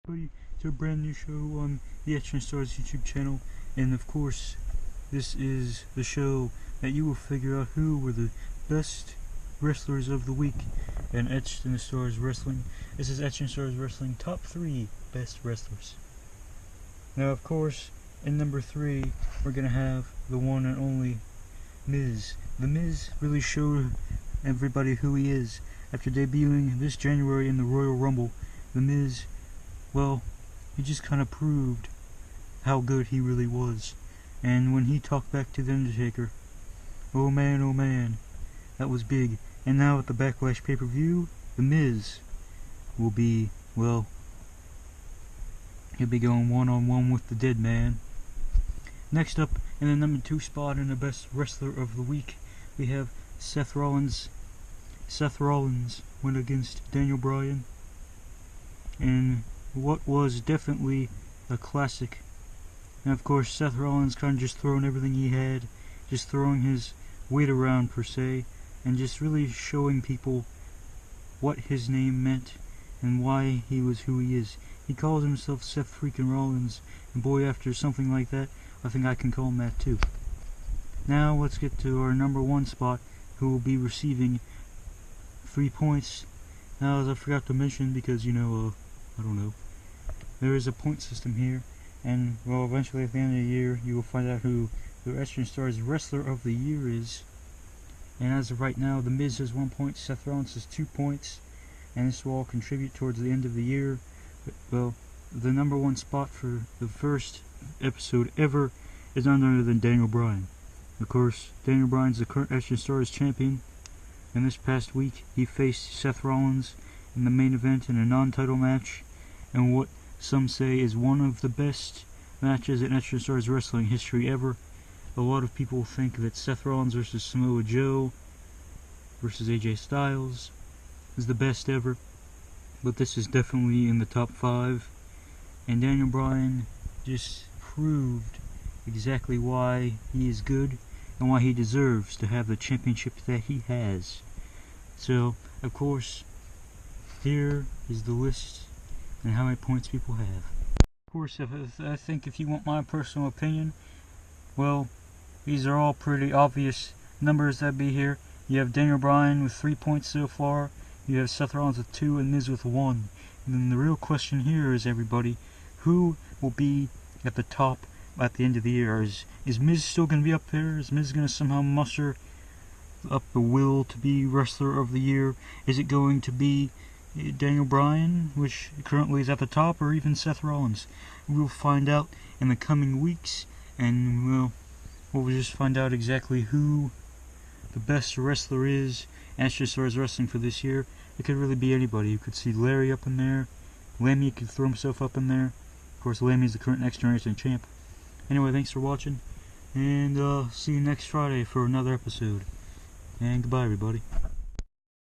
Everybody, it's a brand new show on the Etched and Stars YouTube channel, and of course this is the show that you will figure out who were the best wrestlers of the week in Etched and Stars Wrestling. This is Etched and Stars Wrestling top 3 best wrestlers. Now of course in number 3 we're gonna have the one and only Miz. The Miz really showed everybody who he is. After debuting this January in the Royal Rumble, the Miz, well, he just kind of proved how good he really was. And when he talked back to The Undertaker, oh man, that was big. And now at the Backlash pay-per-view, the Miz will be, well, he'll be going one-on-one with the dead man. Next up, in the number 2 spot in the best wrestler of the week, we have Seth Rollins. Seth Rollins went against Daniel Bryan in what was definitely a classic. And of course Seth Rollins kind of just throwing everything he had, just throwing his weight around per se, and just really showing people what his name meant and why he was who he is. He calls himself Seth freaking Rollins, and boy, after something like that, I think I can call him that too. Now let's get to our number 1 spot, who will be receiving 3 points. Now, as I forgot to mention, because I don't know, there is a point system here, and well, eventually at the end of the year you will find out who the Etched and Stars Wrestler of the Year is. And as of right now, The Miz has 1 point, Seth Rollins has 2 points, and this will all contribute towards the end of the year. But, well, the number 1 spot for the first episode ever is none other than Daniel Bryan. Of course, Daniel Bryan's the current Etched and Stars champion, and this past week he faced Seth Rollins in the main event in a non-title match, and what some say is one of the best matches in Etched and Stars Wrestling history ever. A lot of people think that Seth Rollins versus Samoa Joe versus AJ Styles is the best ever, but this is definitely in the top 5, and Daniel Bryan just proved exactly why he is good and why he deserves to have the championship that he has. So, of course, here is the list and how many points people have. Of course, I think if you want my personal opinion, well, these are all pretty obvious numbers that be here. You have Daniel Bryan with 3 points so far, you have Seth Rollins with 2, and Miz with 1. And then the real question here is, everybody, who will be at the top at the end of the year? Is Miz still going to be up there? Is Miz going to somehow muster up the will to be Wrestler of the Year? Is it going to be Daniel Bryan, which currently is at the top, or even Seth Rollins? We'll find out in the coming weeks, and we'll just find out exactly who the best wrestler is in Etched and Stars Wrestling for this year. It could really be anybody. You could see Larry up in there. Lammy could throw himself up in there. Of course, Lammy's the current Next Generation champ. Anyway, thanks for watching, and see you next Friday for another episode. And goodbye, everybody.